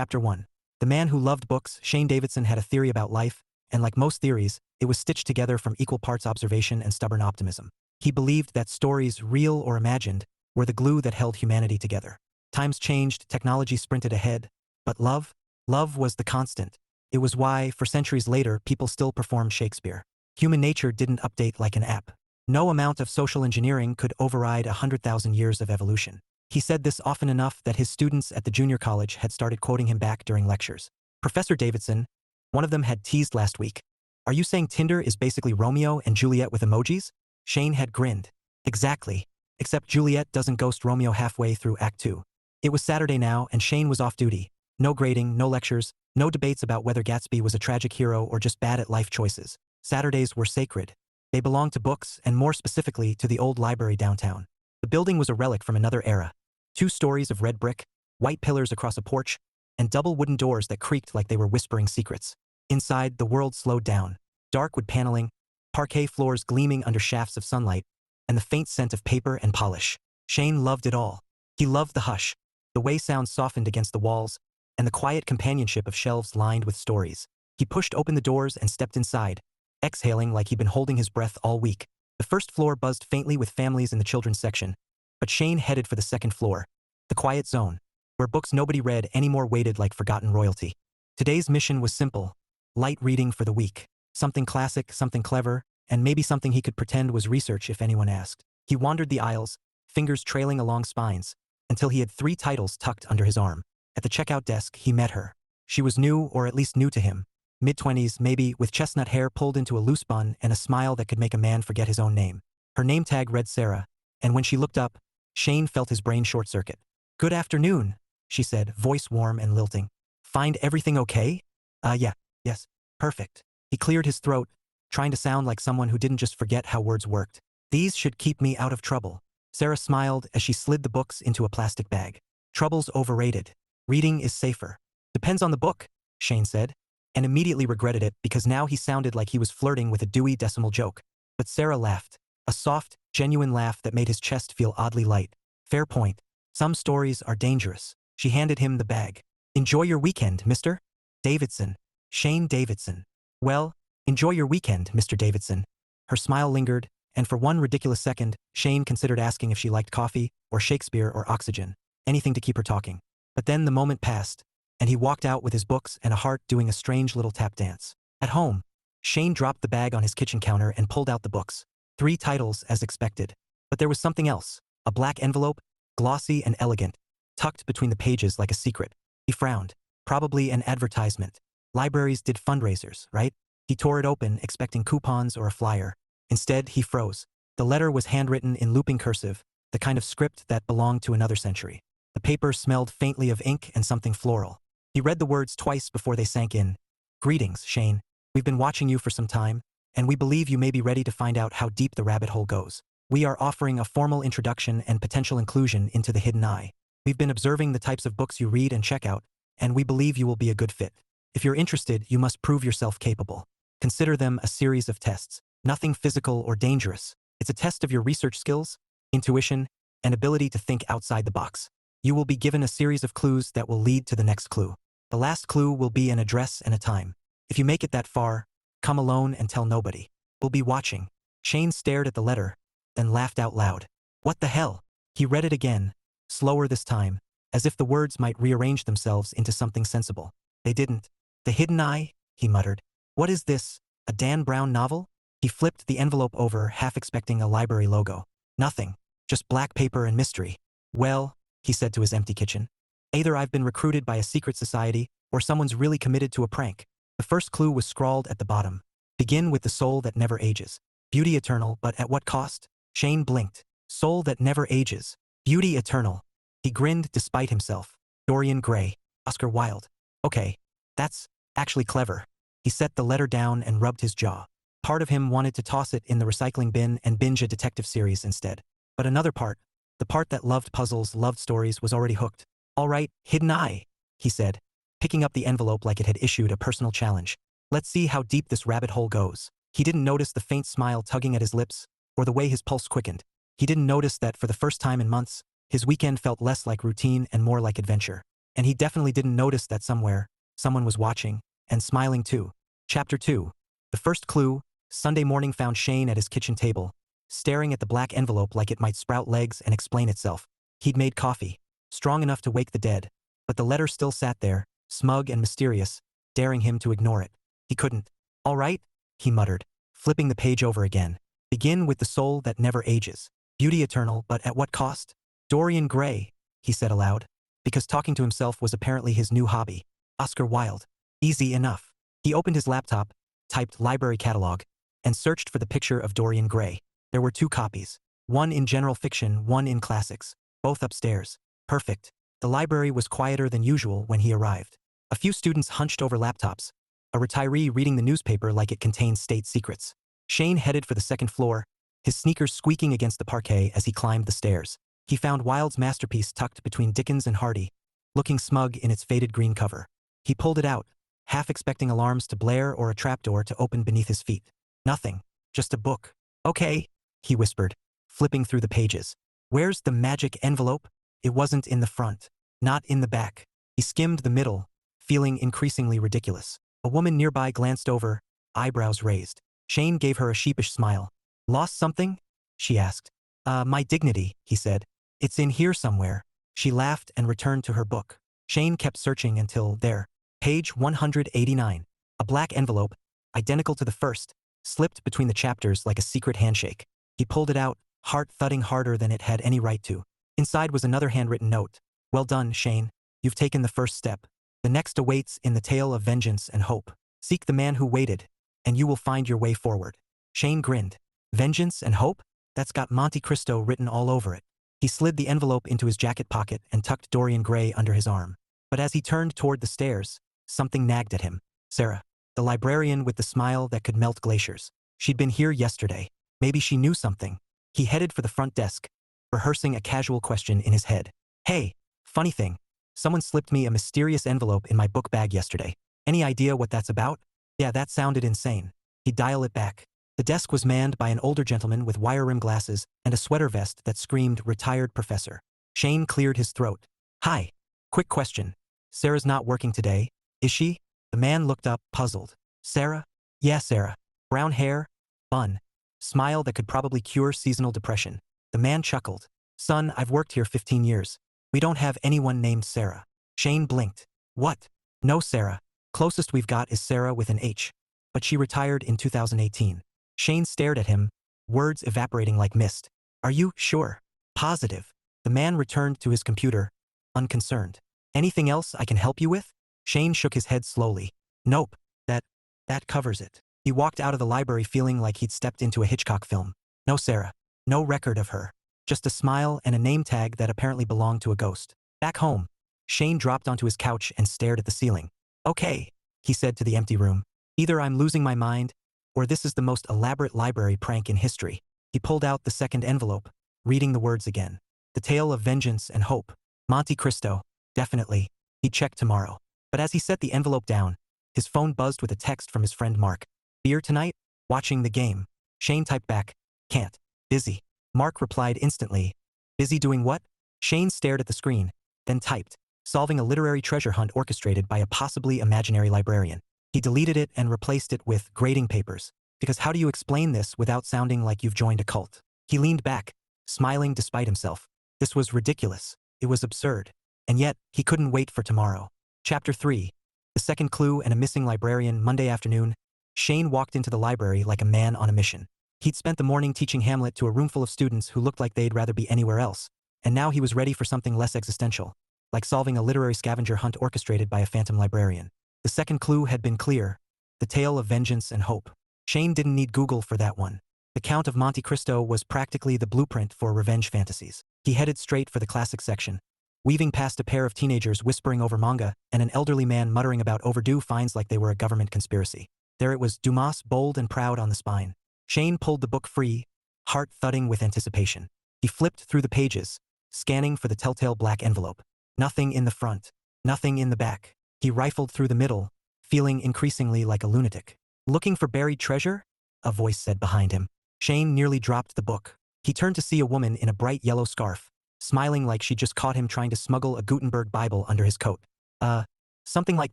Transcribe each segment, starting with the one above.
Chapter 1. The man who loved books. Shane Davidson had a theory about life, and like most theories, it was stitched together from equal parts observation and stubborn optimism. He believed that stories, real or imagined, were the glue that held humanity together. Times changed, technology sprinted ahead, but love was the constant. It was why, for centuries later, people still performed Shakespeare. Human nature didn't update like an app. No amount of social engineering could override 100,000 years of evolution. He said this often enough that his students at the junior college had started quoting him back during lectures. Professor Davidson, one of them had teased last week. Are you saying Tinder is basically Romeo and Juliet with emojis? Shane had grinned. Exactly. Except Juliet doesn't ghost Romeo halfway through Act 2. It was Saturday now, and Shane was off duty. No grading, no lectures, no debates about whether Gatsby was a tragic hero or just bad at life choices. Saturdays were sacred. They belonged to books, and more specifically to the old library downtown. The building was a relic from another era. 2 stories of red brick, white pillars across a porch, and double wooden doors that creaked like they were whispering secrets. Inside, the world slowed down. Dark wood paneling, parquet floors gleaming under shafts of sunlight, and the faint scent of paper and polish. Shane loved it all. He loved the hush, the way sounds softened against the walls, and the quiet companionship of shelves lined with stories. He pushed open the doors and stepped inside, exhaling like he'd been holding his breath all week. The first floor buzzed faintly with families in the children's section, but Shane headed for the second floor, the quiet zone, where books nobody read anymore waited like forgotten royalty. Today's mission was simple: light reading for the week. Something classic, something clever, and maybe something he could pretend was research if anyone asked. He wandered the aisles, fingers trailing along spines, until he had 3 titles tucked under his arm. At the checkout desk, he met her. She was new, or at least new to him. Mid-20s, maybe, with chestnut hair pulled into a loose bun and a smile that could make a man forget his own name. Her name tag read Sara, and when she looked up, Shane felt his brain short-circuit. "Good afternoon," she said, voice warm and lilting. "Find everything okay?" Yes, perfect." He cleared his throat, trying to sound like someone who didn't just forget how words worked. "These should keep me out of trouble." Sara smiled as she slid the books into a plastic bag. "Trouble's overrated. Reading is safer." "Depends on the book," Shane said, and immediately regretted it because now he sounded like he was flirting with a Dewey Decimal joke. But Sara laughed, a soft, genuine laugh that made his chest feel oddly light. "Fair point. Some stories are dangerous." She handed him the bag. "Enjoy your weekend, Mr. Davidson." Shane Davidson. "Well, enjoy your weekend, Mr. Davidson." Her smile lingered, and for one ridiculous second, Shane considered asking if she liked coffee, or Shakespeare, or oxygen. Anything to keep her talking. But then the moment passed, and he walked out with his books and a heart doing a strange little tap dance. At home, Shane dropped the bag on his kitchen counter and pulled out the books. 3 titles as expected. But there was something else. A black envelope, glossy and elegant, tucked between the pages like a secret. He frowned. Probably an advertisement. Libraries did fundraisers, right? He tore it open, expecting coupons or a flyer. Instead, he froze. The letter was handwritten in looping cursive, the kind of script that belonged to another century. The paper smelled faintly of ink and something floral. He read the words twice before they sank in. "Greetings, Shane. We've been watching you for some time, and we believe you may be ready to find out how deep the rabbit hole goes. We are offering a formal introduction and potential inclusion into the hidden eye. We've been observing the types of books you read and check out, and we believe you will be a good fit. If you're interested, you must prove yourself capable. Consider them a series of tests. Nothing physical or dangerous. It's a test of your research skills, intuition, and ability to think outside the box. You will be given a series of clues that will lead to the next clue. The last clue will be an address and a time. If you make it that far, come alone and tell nobody. We'll be watching." Shane stared at the letter, then laughed out loud. "What the hell?" He read it again, slower this time, as if the words might rearrange themselves into something sensible. They didn't. "The Hidden Eye," he muttered. "What is this, a Dan Brown novel?" He flipped the envelope over, half expecting a library logo. Nothing, just black paper and mystery. "Well," he said to his empty kitchen, "either I've been recruited by a secret society, or someone's really committed to a prank." The first clue was scrawled at the bottom. "Begin with the soul that never ages. Beauty eternal, but at what cost?" Shane blinked. Soul that never ages. Beauty eternal. He grinned despite himself. Dorian Gray. Oscar Wilde. Okay, that's actually clever. He set the letter down and rubbed his jaw. Part of him wanted to toss it in the recycling bin and binge a detective series instead. But another part, the part that loved puzzles, loved stories, was already hooked. "All right, Hidden Eye," he said, picking up the envelope like it had issued a personal challenge. "Let's see how deep this rabbit hole goes." He didn't notice the faint smile tugging at his lips, or the way his pulse quickened. He didn't notice that for the first time in months, his weekend felt less like routine and more like adventure. And he definitely didn't notice that somewhere, someone was watching, and smiling too. Chapter 2. The first clue, Sunday morning found Shane at his kitchen table, staring at the black envelope like it might sprout legs and explain itself. He'd made coffee, strong enough to wake the dead, but the letter still sat there, smug and mysterious, daring him to ignore it. He couldn't. All right, he muttered, flipping the page over again. Begin with the soul that never ages. Beauty eternal, but at what cost? Dorian Gray, he said aloud, because talking to himself was apparently his new hobby. Oscar Wilde. Easy enough. He opened his laptop, typed library catalog, and searched for the picture of Dorian Gray. There were 2 copies. One in general fiction, one in classics. Both upstairs. Perfect. The library was quieter than usual when he arrived. A few students hunched over laptops, a retiree reading the newspaper like it contained state secrets. Shane headed for the 2nd floor, his sneakers squeaking against the parquet as he climbed the stairs. He found Wilde's masterpiece tucked between Dickens and Hardy, looking smug in its faded green cover. He pulled it out, half expecting alarms to blare or a trapdoor to open beneath his feet. Nothing. Just a book. Okay, he whispered, flipping through the pages. Where's the magic envelope? It wasn't in the front. Not in the back. He skimmed the middle, feeling increasingly ridiculous. A woman nearby glanced over, eyebrows raised. Shane gave her a sheepish smile. Lost something? She asked. My dignity, he said. It's in here somewhere. She laughed and returned to her book. Shane kept searching until, there, page 189. A black envelope, identical to the first, slipped between the chapters like a secret handshake. He pulled it out, heart thudding harder than it had any right to. Inside was another handwritten note. Well done, Shane. You've taken the first step. The next awaits in the tale of vengeance and hope. Seek the man who waited, and you will find your way forward. Shane grinned. Vengeance and hope? That's got Monte Cristo written all over it. He slid the envelope into his jacket pocket and tucked Dorian Gray under his arm. But as he turned toward the stairs, something nagged at him. Sara, the librarian with the smile that could melt glaciers. She'd been here yesterday. Maybe she knew something. He headed for the front desk, rehearsing a casual question in his head. Hey, funny thing. Someone slipped me a mysterious envelope in my book bag yesterday. Any idea what that's about? Yeah, that sounded insane. He'd dial it back. The desk was manned by an older gentleman with wire-rimmed glasses and a sweater vest that screamed retired professor. Shane cleared his throat. Hi. Quick question. Sara's not working today, is she? The man looked up, puzzled. Sara? Yeah, Sara. Brown hair, bun, smile that could probably cure seasonal depression. The man chuckled. Son, I've worked here 15 years. We don't have anyone named Sara. Shane blinked. What? No, Sara. Closest we've got is Sara with an H. But she retired in 2018. Shane stared at him, words evaporating like mist. Are you sure? Positive. The man returned to his computer, unconcerned. Anything else I can help you with? Shane shook his head slowly. Nope. That covers it. He walked out of the library feeling like he'd stepped into a Hitchcock film. No Sara. No record of her. Just a smile and a name tag that apparently belonged to a ghost. Back home, Shane dropped onto his couch and stared at the ceiling. Okay, he said to the empty room. Either I'm losing my mind, or this is the most elaborate library prank in history. He pulled out the second envelope, reading the words again. The tale of vengeance and hope. Monte Cristo. Definitely. He'd check tomorrow. But as he set the envelope down, his phone buzzed with a text from his friend Mark. Beer tonight? Watching the game. Shane typed back. Can't. Busy. Mark replied instantly. Busy doing what? Shane stared at the screen, then typed. Solving a literary treasure hunt orchestrated by a possibly imaginary librarian. He deleted it and replaced it with grading papers. Because how do you explain this without sounding like you've joined a cult? He leaned back, smiling despite himself. This was ridiculous. It was absurd. And yet, he couldn't wait for tomorrow. Chapter 3. The second clue and a missing librarian. Monday afternoon, Shane walked into the library like a man on a mission. He'd spent the morning teaching Hamlet to a roomful of students who looked like they'd rather be anywhere else, and now he was ready for something less existential, like solving a literary scavenger hunt orchestrated by a phantom librarian. The second clue had been clear. The tale of vengeance and hope. Shane didn't need Google for that one. The Count of Monte Cristo was practically the blueprint for revenge fantasies. He headed straight for the classic section, weaving past a pair of teenagers whispering over manga and an elderly man muttering about overdue fines like they were a government conspiracy. There it was, Dumas bold and proud on the spine. Shane pulled the book free, heart thudding with anticipation. He flipped through the pages, scanning for the telltale black envelope. Nothing in the front. Nothing in the back. He rifled through the middle, feeling increasingly like a lunatic. Looking for buried treasure? A voice said behind him. Shane nearly dropped the book. He turned to see a woman in a bright yellow scarf, smiling like she just caught him trying to smuggle a Gutenberg Bible under his coat. Uh, something like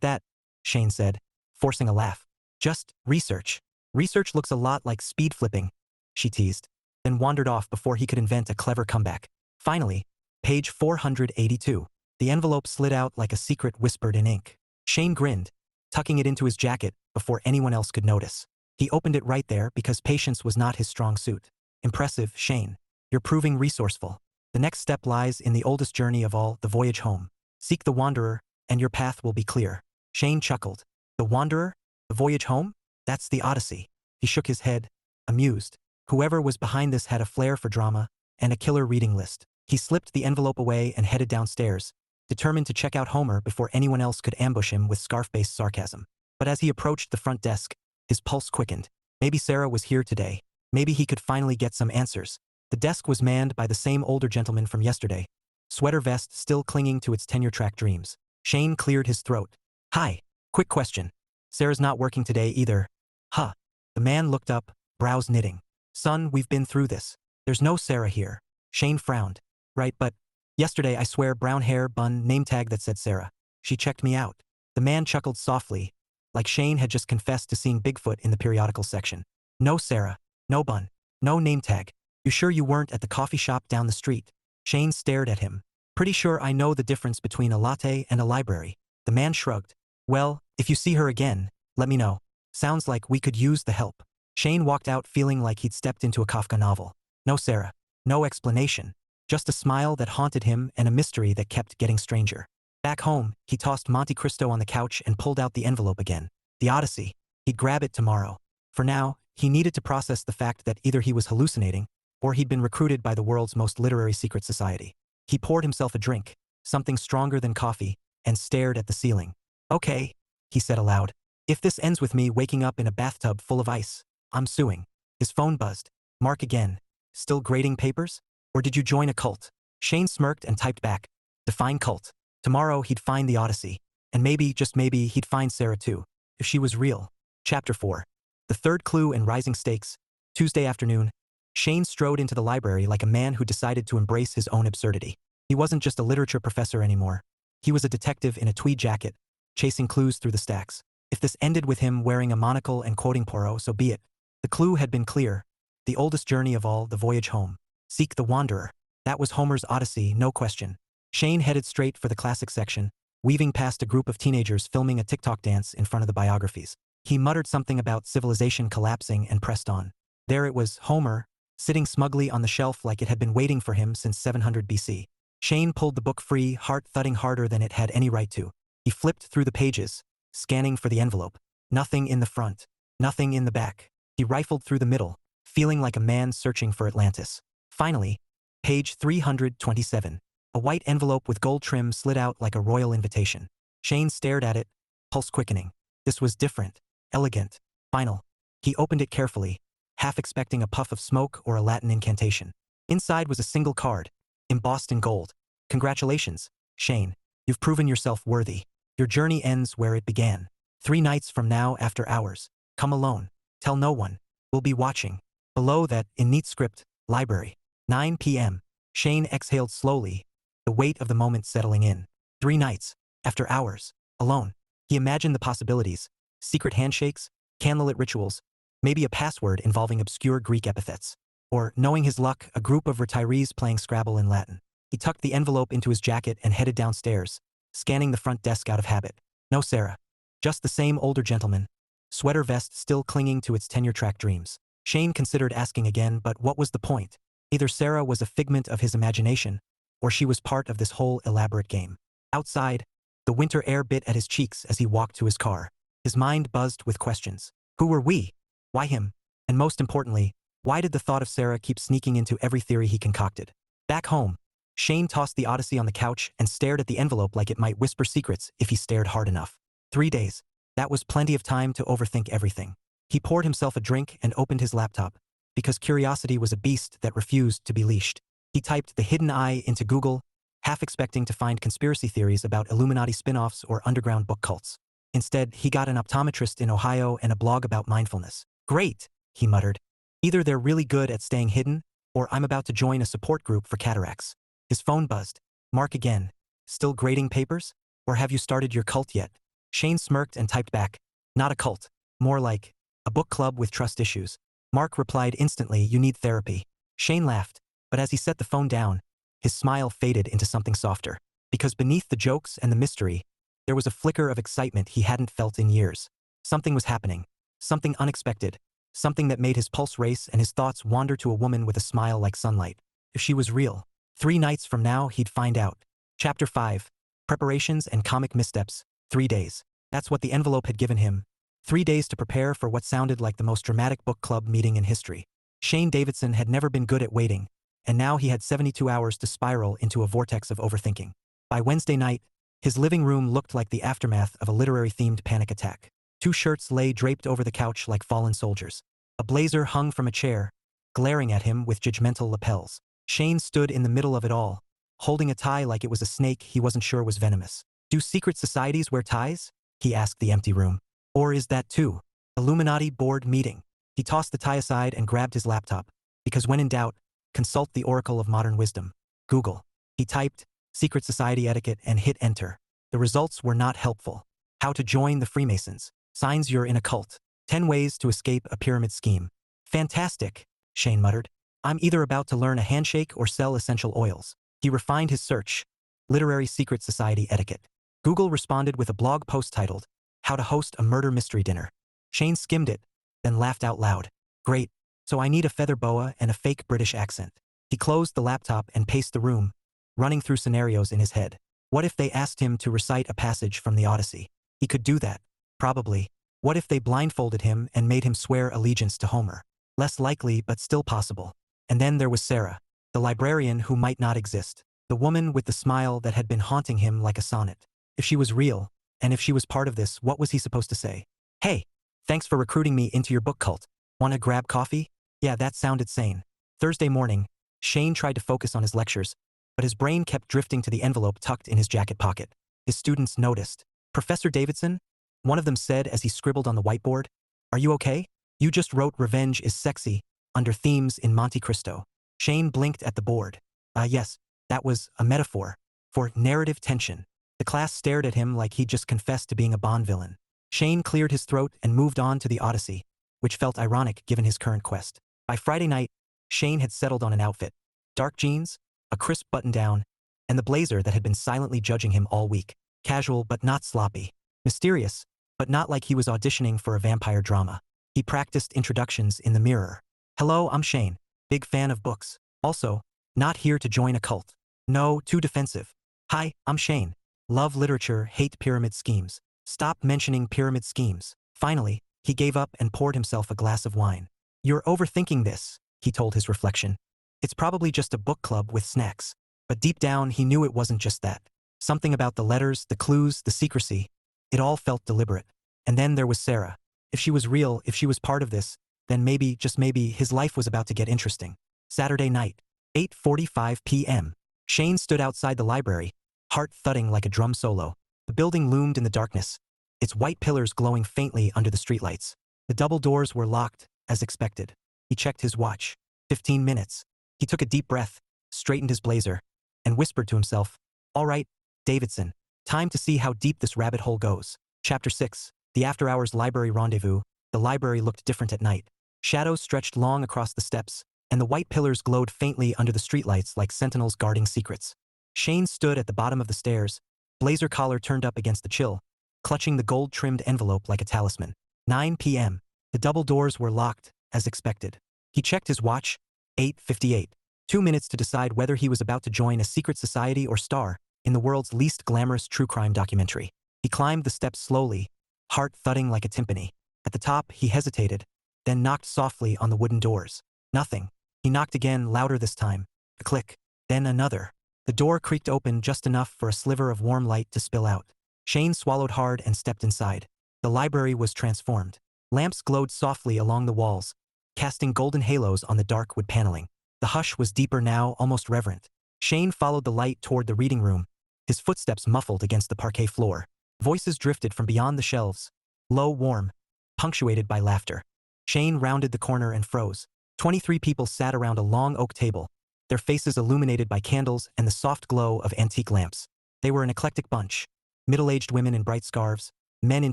that, Shane said, forcing a laugh. Just research. Research looks a lot like speed flipping, she teased, then wandered off before he could invent a clever comeback. Finally, page 482. The envelope slid out like a secret whispered in ink. Shane grinned, tucking it into his jacket before anyone else could notice. He opened it right there because patience was not his strong suit. Impressive, Shane. You're proving resourceful. The next step lies in the oldest journey of all, the voyage home. Seek the wanderer, and your path will be clear. Shane chuckled. The wanderer? The voyage home? That's the Odyssey. He shook his head, amused. Whoever was behind this had a flair for drama and a killer reading list. He slipped the envelope away and headed downstairs, determined to check out Homer before anyone else could ambush him with scarf-based sarcasm. But as he approached the front desk, his pulse quickened. Maybe Sara was here today. Maybe he could finally get some answers. The desk was manned by the same older gentleman from yesterday, sweater vest still clinging to its tenure-track dreams. Shane cleared his throat. Hi. Quick question. Sara's not working today either. Huh. The man looked up, brows knitting. Son, we've been through this. There's no Sara here. Shane frowned. Right, but yesterday I swear brown hair, bun, name tag that said Sara. She checked me out. The man chuckled softly, like Shane had just confessed to seeing Bigfoot in the periodical section. No Sara. No bun. No name tag. You sure you weren't at the coffee shop down the street? Shane stared at him. Pretty sure I know the difference between a latte and a library. The man shrugged. Well, if you see her again, let me know. Sounds like we could use the help. Shane walked out feeling like he'd stepped into a Kafka novel. No Sara. No explanation. Just a smile that haunted him and a mystery that kept getting stranger. Back home, he tossed Monte Cristo on the couch and pulled out the envelope again. The Odyssey. He'd grab it tomorrow. For now, he needed to process the fact that either he was hallucinating, or he'd been recruited by the world's most literary secret society. He poured himself a drink, something stronger than coffee, and stared at the ceiling. Okay, he said aloud. If this ends with me waking up in a bathtub full of ice, I'm suing. His phone buzzed. Mark again. Still grading papers? Or did you join a cult? Shane smirked and typed back. Define cult. Tomorrow he'd find the Odyssey. And maybe, just maybe, he'd find Sara too. If she was real. Chapter 4. The third clue in Rising Stakes. Tuesday afternoon. Shane strode into the library like a man who decided to embrace his own absurdity. He wasn't just a literature professor anymore. He was a detective in a tweed jacket, chasing clues through the stacks. If this ended with him wearing a monocle and quoting Poirot, so be it. The clue had been clear. The oldest journey of all, the voyage home. Seek the wanderer. That was Homer's Odyssey, no question. Shane headed straight for the classic section, weaving past a group of teenagers filming a TikTok dance in front of the biographies. He muttered something about civilization collapsing and pressed on. There it was, Homer, sitting smugly on the shelf like it had been waiting for him since 700 BC. Shane pulled the book free, heart thudding harder than it had any right to. He flipped through the pages, scanning for the envelope. Nothing in the front. Nothing in the back. He rifled through the middle, feeling like a man searching for Atlantis. Finally, page 327. A white envelope with gold trim slid out like a royal invitation. Shane stared at it, pulse quickening. This was different, elegant, final. He opened it carefully, half expecting a puff of smoke or a Latin incantation. Inside was a single card, embossed in gold. Congratulations, Shane. You've proven yourself worthy. Your journey ends where it began. 3 nights from now after hours. Come alone. Tell no one. We'll be watching. Below that, in neat script, library. 9 p.m. Shane exhaled slowly, the weight of the moment settling in. 3 nights. After hours. Alone. He imagined the possibilities. Secret handshakes, candlelit rituals, maybe a password involving obscure Greek epithets. Or, knowing his luck, a group of retirees playing Scrabble in Latin. He tucked the envelope into his jacket and headed downstairs, scanning the front desk out of habit. No Sara. Just the same older gentleman. Sweater vest still clinging to its tenure-track dreams. Shane considered asking again, but what was the point? Either Sara was a figment of his imagination, or she was part of this whole elaborate game. Outside, the winter air bit at his cheeks as he walked to his car. His mind buzzed with questions. Who were we? Why him? And most importantly, why did the thought of Sara keep sneaking into every theory he concocted? Back home, Shane tossed the Odyssey on the couch and stared at the envelope like it might whisper secrets if he stared hard enough. 3 days. That was plenty of time to overthink everything. He poured himself a drink and opened his laptop, because curiosity was a beast that refused to be leashed. He typed the hidden eye into Google, half expecting to find conspiracy theories about Illuminati spin-offs or underground book cults. Instead, he got an optometrist in Ohio and a blog about mindfulness. Great, he muttered. Either they're really good at staying hidden, or I'm about to join a support group for cataracts. His phone buzzed. Mark again. Still grading papers? Or have you started your cult yet? Shane smirked and typed back. Not a cult. More like a book club with trust issues. Mark replied instantly, you need therapy. Shane laughed, but as he set the phone down, his smile faded into something softer. Because beneath the jokes and the mystery, there was a flicker of excitement he hadn't felt in years. Something was happening. Something unexpected. Something that made his pulse race and his thoughts wander to a woman with a smile like sunlight. If she was real. 3 nights from now, he'd find out. Chapter 5. Preparations and comic missteps. 3 days. That's what the envelope had given him. 3 days to prepare for what sounded like the most dramatic book club meeting in history. Shane Davidson had never been good at waiting, and now he had 72 hours to spiral into a vortex of overthinking. By Wednesday night, his living room looked like the aftermath of a literary-themed panic attack. 2 shirts lay draped over the couch like fallen soldiers. A blazer hung from a chair, glaring at him with judgmental lapels. Shane stood in the middle of it all, holding a tie like it was a snake he wasn't sure was venomous. Do secret societies wear ties? He asked the empty room. Or is that too? Illuminati board meeting. He tossed the tie aside and grabbed his laptop, because when in doubt, consult the oracle of modern wisdom. Google. He typed, secret society etiquette and hit enter. The results were not helpful. How to join the Freemasons. Signs you're in a cult. 10 ways to escape a pyramid scheme. Fantastic, Shane muttered. I'm either about to learn a handshake or sell essential oils. He refined his search. Literary secret society etiquette. Google responded with a blog post titled, How to Host a Murder Mystery Dinner. Shane skimmed it, then laughed out loud. Great, so I need a feather boa and a fake British accent. He closed the laptop and paced the room, running through scenarios in his head. What if they asked him to recite a passage from the Odyssey? He could do that. Probably. What if they blindfolded him and made him swear allegiance to Homer? Less likely, but still possible. And then there was Sara, the librarian who might not exist. The woman with the smile that had been haunting him like a sonnet. If she was real, and if she was part of this, what was he supposed to say? Hey, thanks for recruiting me into your book cult. Wanna grab coffee? Yeah, that sounded sane. Thursday morning, Shane tried to focus on his lectures, but his brain kept drifting to the envelope tucked in his jacket pocket. His students noticed. Professor Davidson? One of them said as he scribbled on the whiteboard. Are you okay? You just wrote revenge is sexy, under themes in Monte Cristo. Shane blinked at the board. Yes, that was a metaphor for narrative tension. The class stared at him like he'd just confessed to being a Bond villain. Shane cleared his throat and moved on to the Odyssey, which felt ironic given his current quest. By Friday night, Shane had settled on an outfit. Dark jeans, a crisp button-down, and the blazer that had been silently judging him all week. Casual but not sloppy. Mysterious, but not like he was auditioning for a vampire drama. He practiced introductions in the mirror. Hello, I'm Shane. Big fan of books. Also, not here to join a cult. No, too defensive. Hi, I'm Shane. Love literature, hate pyramid schemes. Stop mentioning pyramid schemes. Finally, he gave up and poured himself a glass of wine. You're overthinking this, he told his reflection. It's probably just a book club with snacks. But deep down, he knew it wasn't just that. Something about the letters, the clues, the secrecy. It all felt deliberate. And then there was Sara. If she was real, if she was part of this, then maybe, just maybe, his life was about to get interesting. Saturday night, 8:45 p.m. Shane stood outside the library, heart thudding like a drum solo. The building loomed in the darkness, its white pillars glowing faintly under the streetlights. The double doors were locked, as expected. He checked his watch. 15 minutes. He took a deep breath, straightened his blazer, and whispered to himself, all right, Davidson, time to see how deep this rabbit hole goes. Chapter 6. The after-hours library rendezvous. The library looked different at night. Shadows stretched long across the steps, and the white pillars glowed faintly under the streetlights like sentinels guarding secrets. Shane stood at the bottom of the stairs, blazer collar turned up against the chill, clutching the gold-trimmed envelope like a talisman. 9 p.m. The double doors were locked, as expected. He checked his watch. 8:58. 2 minutes to decide whether he was about to join a secret society or star in the world's least glamorous true crime documentary. He climbed the steps slowly, heart thudding like a timpani. At the top, he hesitated, then knocked softly on the wooden doors. Nothing. He knocked again, louder this time. A click. Then another. The door creaked open just enough for a sliver of warm light to spill out. Shane swallowed hard and stepped inside. The library was transformed. Lamps glowed softly along the walls, casting golden halos on the dark wood paneling. The hush was deeper now, almost reverent. Shane followed the light toward the reading room, his footsteps muffled against the parquet floor. Voices drifted from beyond the shelves, low, warm, punctuated by laughter. Shane rounded the corner and froze. 23 people sat around a long oak table, their faces illuminated by candles and the soft glow of antique lamps. They were an eclectic bunch. Middle-aged women in bright scarves, men in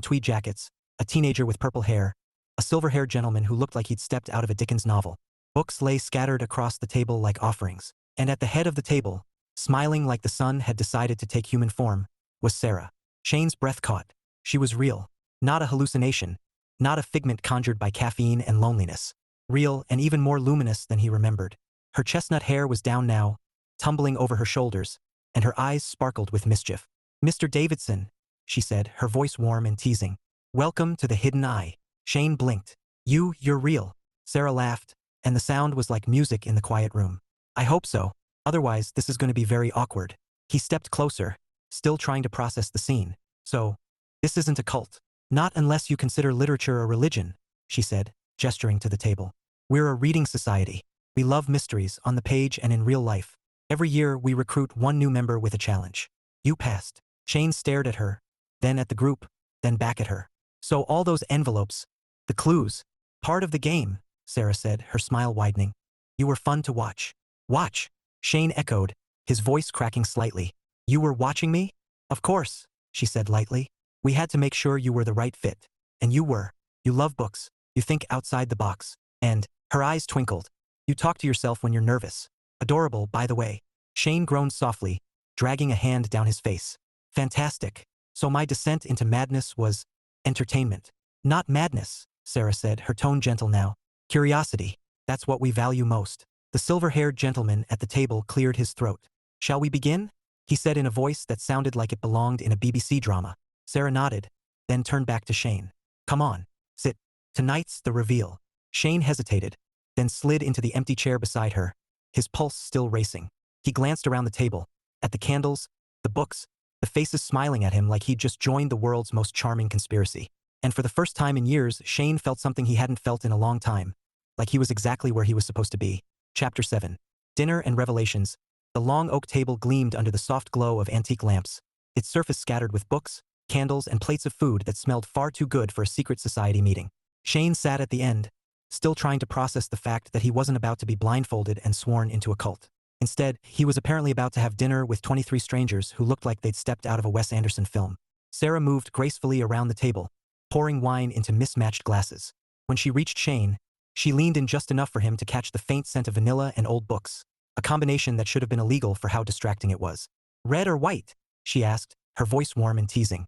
tweed jackets, a teenager with purple hair, a silver-haired gentleman who looked like he'd stepped out of a Dickens novel. Books lay scattered across the table like offerings. And at the head of the table, smiling like the sun had decided to take human form, was Sara. Shane's breath caught. She was real. Not a hallucination. Not a figment conjured by caffeine and loneliness. Real and even more luminous than he remembered. Her chestnut hair was down now, tumbling over her shoulders, and her eyes sparkled with mischief. "Mr. Davidson," she said, her voice warm and teasing. "Welcome to the Hidden Eye." Shane blinked. You're real." Sara laughed, and the sound was like music in the quiet room. "I hope so. Otherwise, this is going to be very awkward." He stepped closer, still trying to process the scene. "So, this isn't a cult." "Not unless you consider literature a religion," she said, gesturing to the table. "We're a reading society. We love mysteries on the page and in real life. Every year, we recruit one new member with a challenge." "You passed." Shane stared at her, then at the group, then back at her. "So all those envelopes, the clues, part of the game," Sara said, her smile widening. "You were fun to watch." "Watch?" Shane echoed, his voice cracking slightly. "You were watching me?" "Of course," she said lightly. "We had to make sure you were the right fit. And you were. You love books. You think outside the box. And," her eyes twinkled, "you talk to yourself when you're nervous. Adorable, by the way." Shane groaned softly, dragging a hand down his face. "Fantastic. So my descent into madness was entertainment." "Not madness," Sara said, her tone gentle now. "Curiosity. That's what we value most." The silver-haired gentleman at the table cleared his throat. "Shall we begin?" he said in a voice that sounded like it belonged in a BBC drama. Sara nodded, then turned back to Shane. "Come on. Sit. Tonight's the reveal." Shane hesitated, then slid into the empty chair beside her, his pulse still racing. He glanced around the table, at the candles, the books, the faces smiling at him like he'd just joined the world's most charming conspiracy. And for the first time in years, Shane felt something he hadn't felt in a long time, like he was exactly where he was supposed to be. Chapter 7. Dinner and Revelations. The long oak table gleamed under the soft glow of antique lamps, its surface scattered with books, candles, and plates of food that smelled far too good for a secret society meeting. Shane sat at the end, still trying to process the fact that he wasn't about to be blindfolded and sworn into a cult. Instead, he was apparently about to have dinner with 23 strangers who looked like they'd stepped out of a Wes Anderson film. Sara moved gracefully around the table, pouring wine into mismatched glasses. When she reached Shane, she leaned in just enough for him to catch the faint scent of vanilla and old books, a combination that should have been illegal for how distracting it was. "Red or white?" she asked, her voice warm and teasing.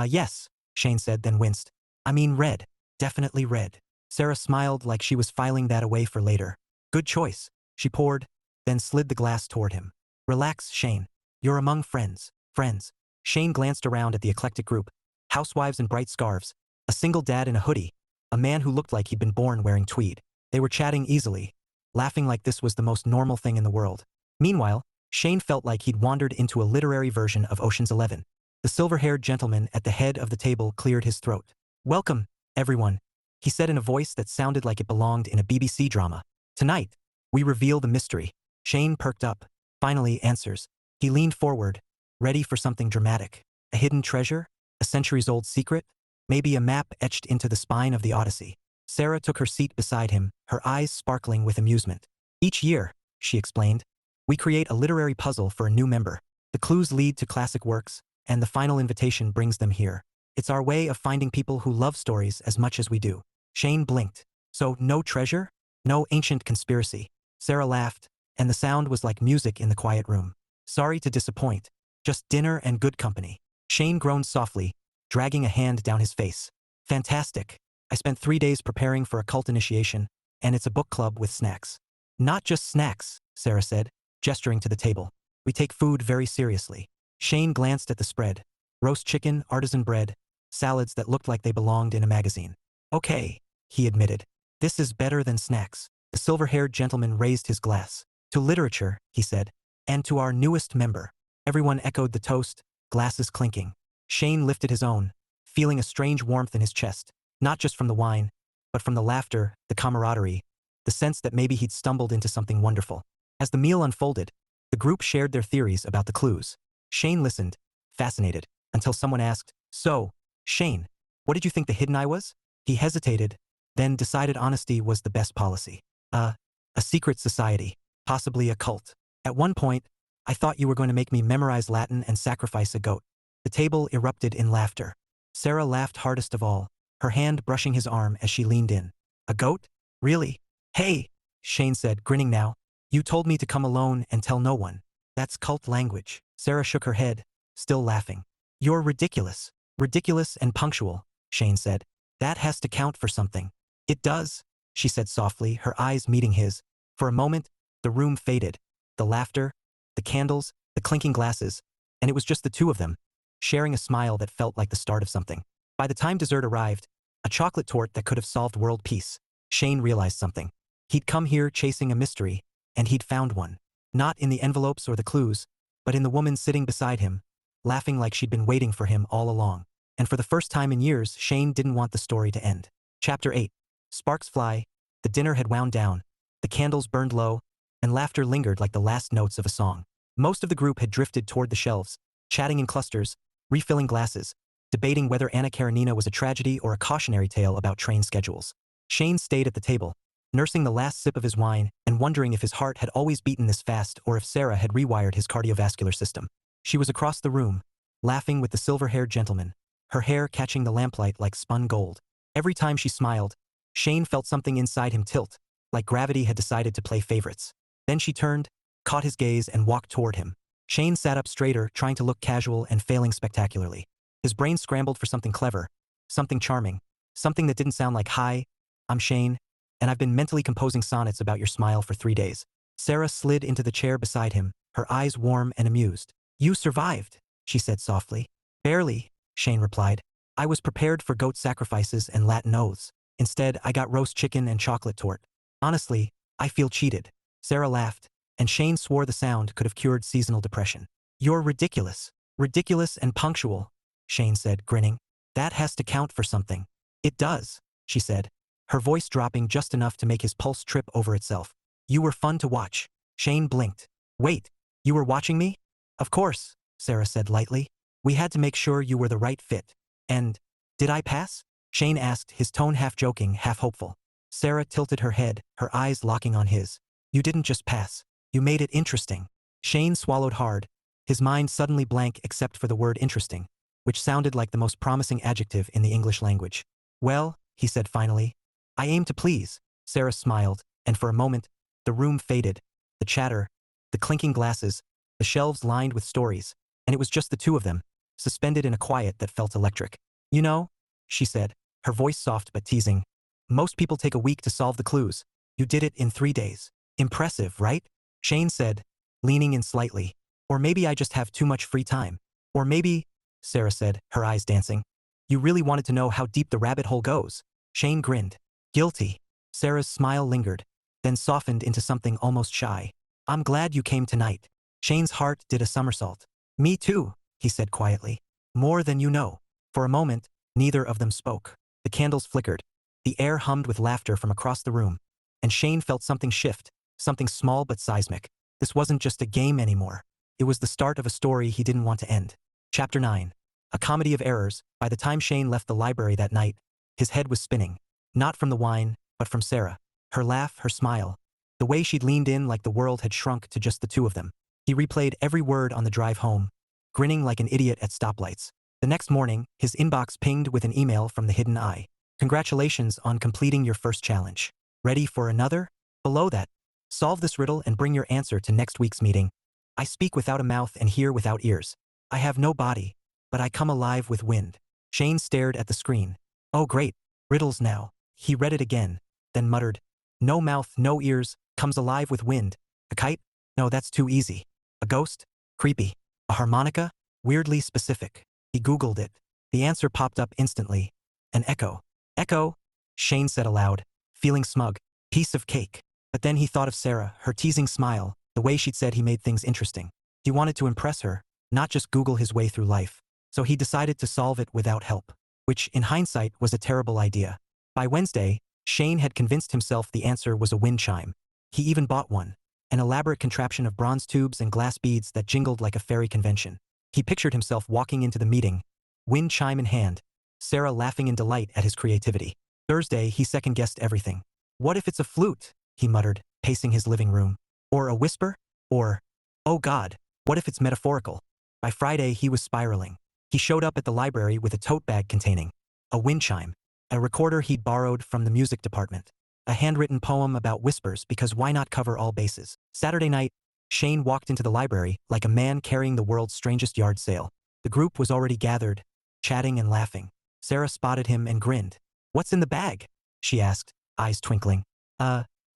Yes," Shane said, then winced. "I mean red. Definitely red." Sara smiled like she was filing that away for later. "Good choice." She poured, then slid the glass toward him. "Relax, Shane. You're among friends." "Friends." Shane glanced around at the eclectic group, housewives in bright scarves, a single dad in a hoodie, a man who looked like he'd been born wearing tweed. They were chatting easily, laughing like this was the most normal thing in the world. Meanwhile, Shane felt like he'd wandered into a literary version of Ocean's 11. The silver-haired gentleman at the head of the table cleared his throat. "Welcome, everyone," he said in a voice that sounded like it belonged in a BBC drama. "Tonight, we reveal the mystery." Shane perked up. "Finally, answers." He leaned forward, ready for something dramatic. A hidden treasure? A centuries-old secret? Maybe a map etched into the spine of the Odyssey. Sara took her seat beside him, her eyes sparkling with amusement. "Each year," she explained, "we create a literary puzzle for a new member. The clues lead to classic works, and the final invitation brings them here. It's our way of finding people who love stories as much as we do." Shane blinked. "So, no treasure? No ancient conspiracy?" Sara laughed, and the sound was like music in the quiet room. "Sorry to disappoint. Just dinner and good company." Shane groaned softly, dragging a hand down his face. "Fantastic. I spent 3 days preparing for a cult initiation, and it's a book club with snacks." "Not just snacks," Sara said, gesturing to the table. "We take food very seriously." Shane glanced at the spread. Roast chicken, artisan bread, salads that looked like they belonged in a magazine. "Okay," he admitted. "This is better than snacks." The silver-haired gentleman raised his glass. "To literature," he said, "and to our newest member." Everyone echoed the toast, glasses clinking. Shane lifted his own, feeling a strange warmth in his chest, not just from the wine, but from the laughter, the camaraderie, the sense that maybe he'd stumbled into something wonderful. As the meal unfolded, the group shared their theories about the clues. Shane listened, fascinated, until someone asked, "So, Shane, what did you think the hidden eye was?" He hesitated, then decided honesty was the best policy. A secret society." Possibly a cult. At one point, I thought you were going to make me memorize Latin and sacrifice a goat. The table erupted in laughter. Sara laughed hardest of all, her hand brushing his arm as she leaned in. A goat? Really? Hey, Shane said, grinning now. You told me to come alone and tell no one. That's cult language. Sara shook her head, still laughing. You're ridiculous. Ridiculous and punctual, Shane said. That has to count for something. It does, she said softly, her eyes meeting his. For a moment, the room faded. The laughter, the candles, the clinking glasses, and it was just the two of them, sharing a smile that felt like the start of something. By the time dessert arrived, a chocolate torte that could have solved world peace, Shane realized something. He'd come here chasing a mystery, and he'd found one. Not in the envelopes or the clues, but in the woman sitting beside him, laughing like she'd been waiting for him all along. And for the first time in years, Shane didn't want the story to end. Chapter 8. Sparks fly, the dinner had wound down, the candles burned low, and laughter lingered like the last notes of a song. Most of the group had drifted toward the shelves, chatting in clusters, refilling glasses, debating whether Anna Karenina was a tragedy or a cautionary tale about train schedules. Shane stayed at the table, nursing the last sip of his wine and wondering if his heart had always beaten this fast or if Sara had rewired his cardiovascular system. She was across the room, laughing with the silver-haired gentleman, her hair catching the lamplight like spun gold. Every time she smiled, Shane felt something inside him tilt, like gravity had decided to play favorites. Then she turned, caught his gaze and walked toward him. Shane sat up straighter, trying to look casual and failing spectacularly. His brain scrambled for something clever, something charming, something that didn't sound like, "Hi, I'm Shane, and I've been mentally composing sonnets about your smile for 3 days." Sara slid into the chair beside him, her eyes warm and amused. "You survived," she said softly. "Barely," Shane replied. "I was prepared for goat sacrifices and Latin oaths. Instead, I got roast chicken and chocolate torte. Honestly, I feel cheated." Sara laughed, and Shane swore the sound could have cured seasonal depression. "You're ridiculous. Ridiculous and punctual," Shane said, grinning. "That has to count for something." "It does," she said, her voice dropping just enough to make his pulse trip over itself. "You were fun to watch." Shane blinked. "Wait, you were watching me?" "Of course," Sara said lightly. "We had to make sure you were the right fit." "And did I pass?" Shane asked, his tone half joking, half hopeful. Sara tilted her head, her eyes locking on his. "You didn't just pass. You made it interesting." Shane swallowed hard, his mind suddenly blank except for the word interesting, which sounded like the most promising adjective in the English language. "Well," he said finally, "I aim to please." Sara smiled, and for a moment, the room faded, the chatter, the clinking glasses, the shelves lined with stories, and it was just the two of them, suspended in a quiet that felt electric. "You know," she said, her voice soft but teasing, "most people take a week to solve the clues. You did it in 3 days. Impressive, right?" Shane said, leaning in slightly. "Or maybe I just have too much free time. Or maybe," Sara said, her eyes dancing, "you really wanted to know how deep the rabbit hole goes." Shane grinned. "Guilty." Sara's smile lingered, then softened into something almost shy. "I'm glad you came tonight." Shane's heart did a somersault. "Me too," he said quietly. "More than you know." For a moment, neither of them spoke. The candles flickered. The air hummed with laughter from across the room, and Shane felt something shift, something small but seismic. This wasn't just a game anymore. It was the start of a story he didn't want to end. Chapter 9. A comedy of errors. By the time Shane left the library that night, his head was spinning. Not from the wine, but from Sara. Her laugh, her smile. The way she'd leaned in like the world had shrunk to just the two of them. He replayed every word on the drive home, grinning like an idiot at stoplights. The next morning, his inbox pinged with an email from the hidden eye. "Congratulations on completing your first challenge. Ready for another?" Below that, "Solve this riddle and bring your answer to next week's meeting. I speak without a mouth and hear without ears. I have no body, but I come alive with wind." Shane stared at the screen. "Oh great, riddles now." He read it again, then muttered, "No mouth, no ears, comes alive with wind. A kite? No, that's too easy. A ghost? Creepy. A harmonica? Weirdly specific." He Googled it. The answer popped up instantly. An echo. "Echo," Shane said aloud, feeling smug. Piece of cake. But then he thought of Sara, her teasing smile, the way she'd said he made things interesting. He wanted to impress her, not just Google his way through life. So he decided to solve it without help, which, in hindsight, was a terrible idea. By Wednesday, Shane had convinced himself the answer was a wind chime. He even bought one, an elaborate contraption of bronze tubes and glass beads that jingled like a fairy convention. He pictured himself walking into the meeting, wind chime in hand, Sara laughing in delight at his creativity. Thursday, he second-guessed everything. "What if it's a flute?" he muttered, pacing his living room. Or a whisper? Or, oh God, what if it's metaphorical? By Friday, he was spiraling. He showed up at the library with a tote bag containing a wind chime, a recorder he'd borrowed from the music department, a handwritten poem about whispers because why not cover all bases? Saturday night, Shane walked into the library like a man carrying the world's strangest yard sale. The group was already gathered, chatting and laughing. Sara spotted him and grinned. "What's in the bag?" she asked, eyes twinkling.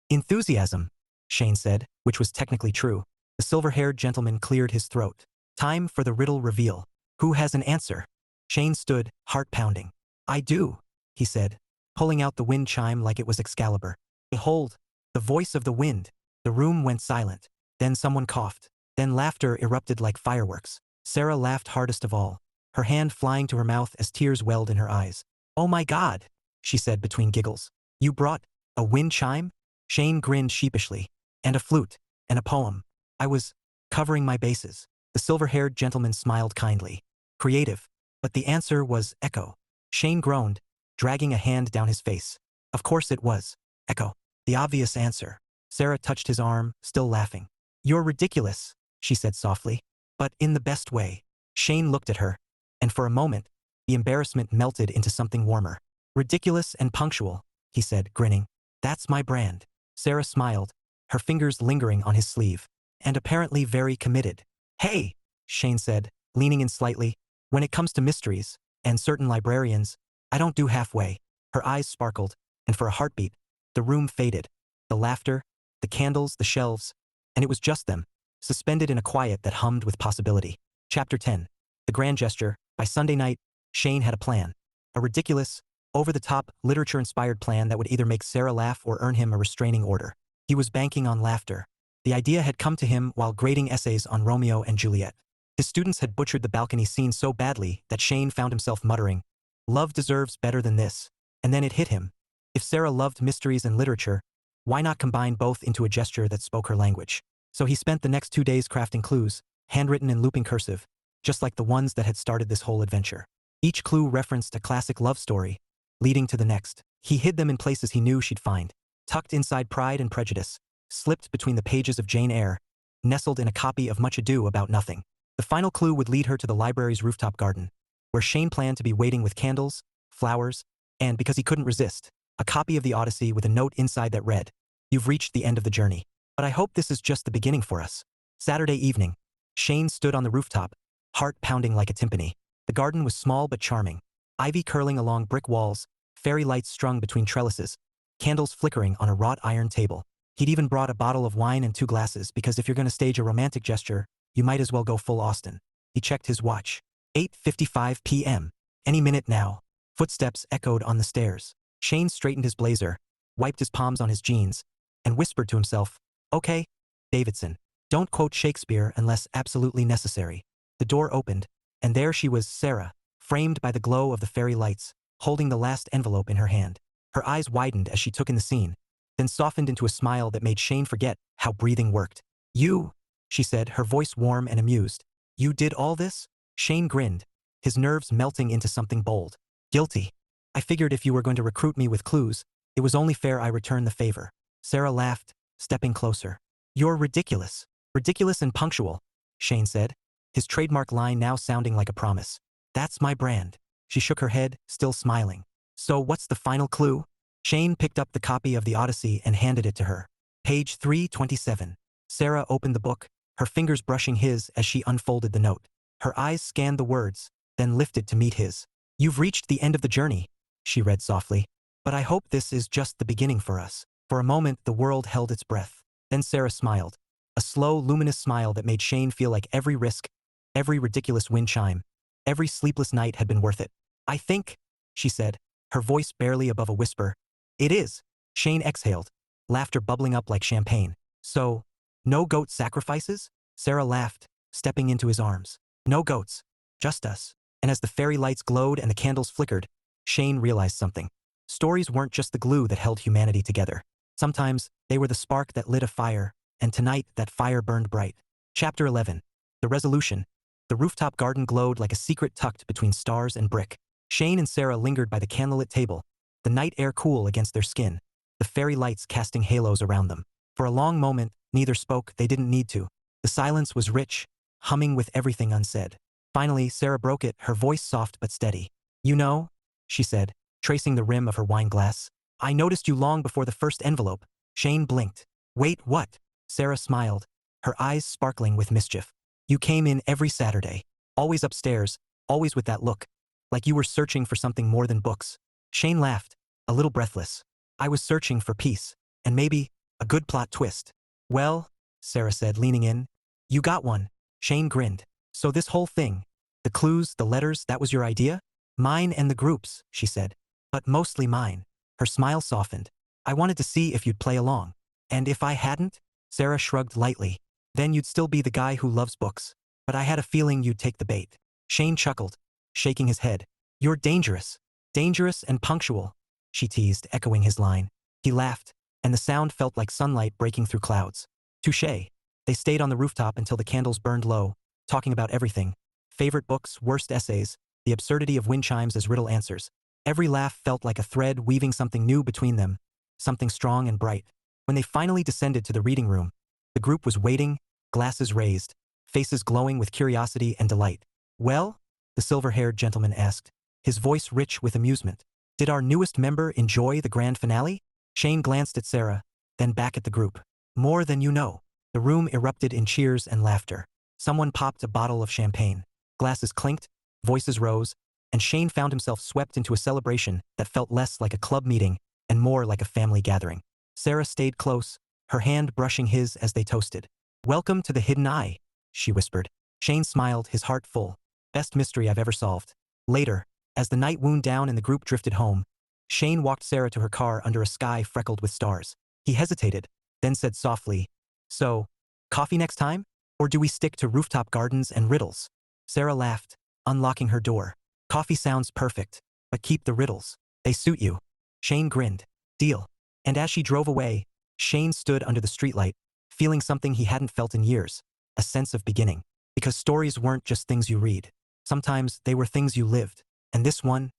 Enthusiasm," Shane said, which was technically true. The silver-haired gentleman cleared his throat. "Time for the riddle reveal. Who has an answer?" Shane stood, heart pounding. "I do," he said, pulling out the wind chime like it was Excalibur. "Behold, the voice of the wind." The room went silent. Then someone coughed. Then laughter erupted like fireworks. Sara laughed hardest of all, her hand flying to her mouth as tears welled in her eyes. "Oh my God," she said between giggles. "You brought a wind chime?" Shane grinned sheepishly. "And a flute, and a poem. I was covering my bases." The silver-haired gentleman smiled kindly. "Creative." But the answer was echo. Shane groaned, dragging a hand down his face. Of course it was echo. The obvious answer. Sara touched his arm, still laughing. "You're ridiculous," she said softly. "But in the best way." Shane looked at her, and for a moment, the embarrassment melted into something warmer. "Ridiculous and punctual," he said, grinning. "That's my brand." Sara smiled, her fingers lingering on his sleeve. "And apparently very committed." "Hey," Shane said, leaning in slightly, "when it comes to mysteries, and certain librarians, I don't do halfway." Her eyes sparkled, and for a heartbeat, the room faded. The laughter, the candles, the shelves, and it was just them, suspended in a quiet that hummed with possibility. Chapter 10. The Grand Gesture. By Sunday night, Shane had a plan. A ridiculous, over-the-top, literature-inspired plan that would either make Sara laugh or earn him a restraining order. He was banking on laughter. The idea had come to him while grading essays on Romeo and Juliet. His students had butchered the balcony scene so badly that Shane found himself muttering, "Love deserves better than this." And then it hit him. If Sara loved mysteries and literature, why not combine both into a gesture that spoke her language? So he spent the next 2 days crafting clues, handwritten in looping cursive, just like the ones that had started this whole adventure. Each clue referenced a classic love story, leading to the next. He hid them in places he knew she'd find. Tucked inside Pride and Prejudice, slipped between the pages of Jane Eyre, nestled in a copy of Much Ado About Nothing. The final clue would lead her to the library's rooftop garden, where Shane planned to be waiting with candles, flowers, and, because he couldn't resist, a copy of the Odyssey with a note inside that read, "You've reached the end of the journey. But I hope this is just the beginning for us." Saturday evening, Shane stood on the rooftop, heart pounding like a timpani. The garden was small but charming. Ivy curling along brick walls, fairy lights strung between trellises, candles flickering on a wrought iron table. He'd even brought a bottle of wine and 2 glasses because if you're going to stage a romantic gesture, you might as well go full Austen. He checked his watch. 8:55 p.m. Any minute now. Footsteps echoed on the stairs. Shane straightened his blazer, wiped his palms on his jeans, and whispered to himself, "Okay, Davidson. Don't quote Shakespeare unless absolutely necessary." The door opened, and there she was, Sara, framed by the glow of the fairy lights, holding the last envelope in her hand. Her eyes widened as she took in the scene, then softened into a smile that made Shane forget how breathing worked. "You," she said, her voice warm and amused. "You did all this?" Shane grinned, his nerves melting into something bold. "Guilty. I figured if you were going to recruit me with clues, it was only fair I return the favor." Sara laughed, stepping closer. "You're ridiculous. Ridiculous and punctual," Shane said, his trademark line now sounding like a promise. "That's my brand." She shook her head, still smiling. "So what's the final clue?" Shane picked up the copy of the Odyssey and handed it to her. Page 327. Sara opened the book, her fingers brushing his as she unfolded the note. Her eyes scanned the words, then lifted to meet his. "You've reached the end of the journey," she read softly. "But I hope this is just the beginning for us." For a moment, the world held its breath. Then Sara smiled. A slow, luminous smile that made Shane feel like every risk, every ridiculous wind chime, every sleepless night had been worth it. "I think," she said, her voice barely above a whisper. "It is." Shane exhaled, laughter bubbling up like champagne. "So, no goat sacrifices?" Sara laughed, stepping into his arms. "No goats. Just us." And as the fairy lights glowed and the candles flickered, Shane realized something. Stories weren't just the glue that held humanity together. Sometimes, they were the spark that lit a fire, and tonight that fire burned bright. Chapter 11. The Resolution. The rooftop garden glowed like a secret tucked between stars and brick. Shane and Sara lingered by the candlelit table, the night air cool against their skin, the fairy lights casting halos around them. For a long moment, Neither spoke, they didn't need to. The silence was rich, humming with everything unsaid. Finally, Sara broke it, her voice soft but steady. "You know," she said, tracing the rim of her wine glass, "I noticed you long before the first envelope." Shane blinked. "Wait, what?" Sara smiled, her eyes sparkling with mischief. "You came in every Saturday. Always upstairs, always with that look. Like you were searching for something more than books." Shane laughed, a little breathless. "I was searching for peace. And maybe a good plot twist." "Well," Sara said, leaning in. "You got one." Shane grinned. "So this whole thing, the clues, the letters, that was your idea?" "Mine and the group's," she said. "But mostly mine." Her smile softened. "I wanted to see if you'd play along." "And if I hadn't?" Sara shrugged lightly. "Then you'd still be the guy who loves books. But I had a feeling you'd take the bait." Shane chuckled, shaking his head. "You're dangerous. Dangerous and punctual," she teased, echoing his line. He laughed, and the sound felt like sunlight breaking through clouds. "Touché." They stayed on the rooftop until the candles burned low, talking about everything. Favorite books, worst essays, the absurdity of wind chimes as riddle answers. Every laugh felt like a thread weaving something new between them, something strong and bright. When they finally descended to the reading room, the group was waiting, glasses raised, faces glowing with curiosity and delight. "Well?" the silver-haired gentleman asked, his voice rich with amusement. "Did our newest member enjoy the grand finale?" Shane glanced at Sara, then back at the group. "More than you know." The room erupted in cheers and laughter. Someone popped a bottle of champagne. Glasses clinked, voices rose, and Shane found himself swept into a celebration that felt less like a club meeting and more like a family gathering. Sara stayed close, her hand brushing his as they toasted. "Welcome to the Hidden Eye," she whispered. Shane smiled, his heart full. "Best mystery I've ever solved." Later, as the night wound down and the group drifted home, Shane walked Sara to her car under a sky freckled with stars. He hesitated, then said softly, "So, coffee next time? Or do we stick to rooftop gardens and riddles?" Sara laughed, unlocking her door. "Coffee sounds perfect, but keep the riddles. They suit you." Shane grinned. "Deal." And as she drove away, Shane stood under the streetlight, feeling something he hadn't felt in years, a sense of beginning. Because stories weren't just things you read. Sometimes they were things you lived. And this one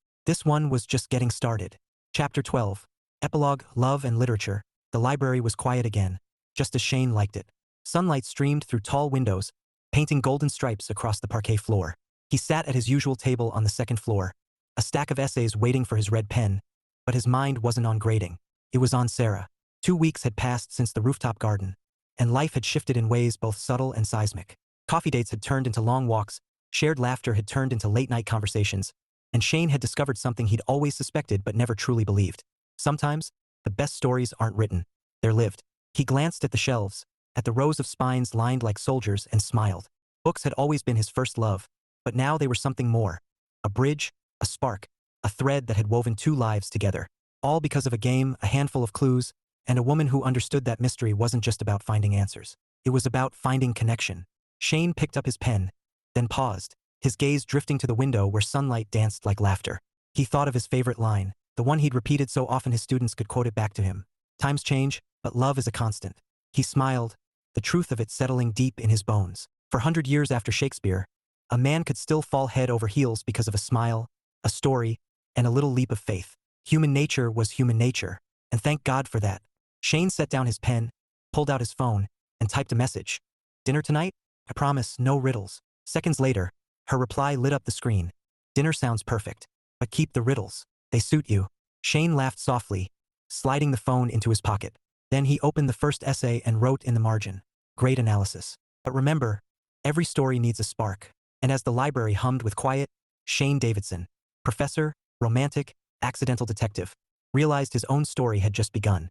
was just getting started. Chapter 12. Epilogue, Love and Literature. The library was quiet again, just as Shane liked it. Sunlight streamed through tall windows, painting golden stripes across the parquet floor. He sat at his usual table on the second floor, a stack of essays waiting for his red pen, but his mind wasn't on grading. It was on Sara. 2 weeks had passed since the rooftop garden, and life had shifted in ways both subtle and seismic. Coffee dates had turned into long walks, shared laughter had turned into late-night conversations, and Shane had discovered something he'd always suspected but never truly believed. Sometimes, the best stories aren't written, they're lived. He glanced at the shelves, at the rows of spines lined like soldiers, and smiled. Books had always been his first love, but now they were something more. A bridge, a spark, a thread that had woven 2 lives together. All because of a game, a handful of clues, and a woman who understood that mystery wasn't just about finding answers. It was about finding connection. Shane picked up his pen, then paused, his gaze drifting to the window where sunlight danced like laughter. He thought of his favorite line, the one he'd repeated so often his students could quote it back to him. "Times change, but love is a constant." He smiled, the truth of it settling deep in his bones. For 100 years after Shakespeare, a man could still fall head over heels because of a smile, a story, and a little leap of faith. Human nature was human nature, and thank God for that. Shane set down his pen, pulled out his phone, and typed a message. "Dinner tonight? I promise, no riddles." Seconds later, her reply lit up the screen. "Dinner sounds perfect, but keep the riddles. They suit you." Shane laughed softly, sliding the phone into his pocket. Then he opened the first essay and wrote in the margin, "Great analysis. But remember, every story needs a spark." And as the library hummed with quiet, Shane Davidson, professor, romantic, accidental detective, realized his own story had just begun.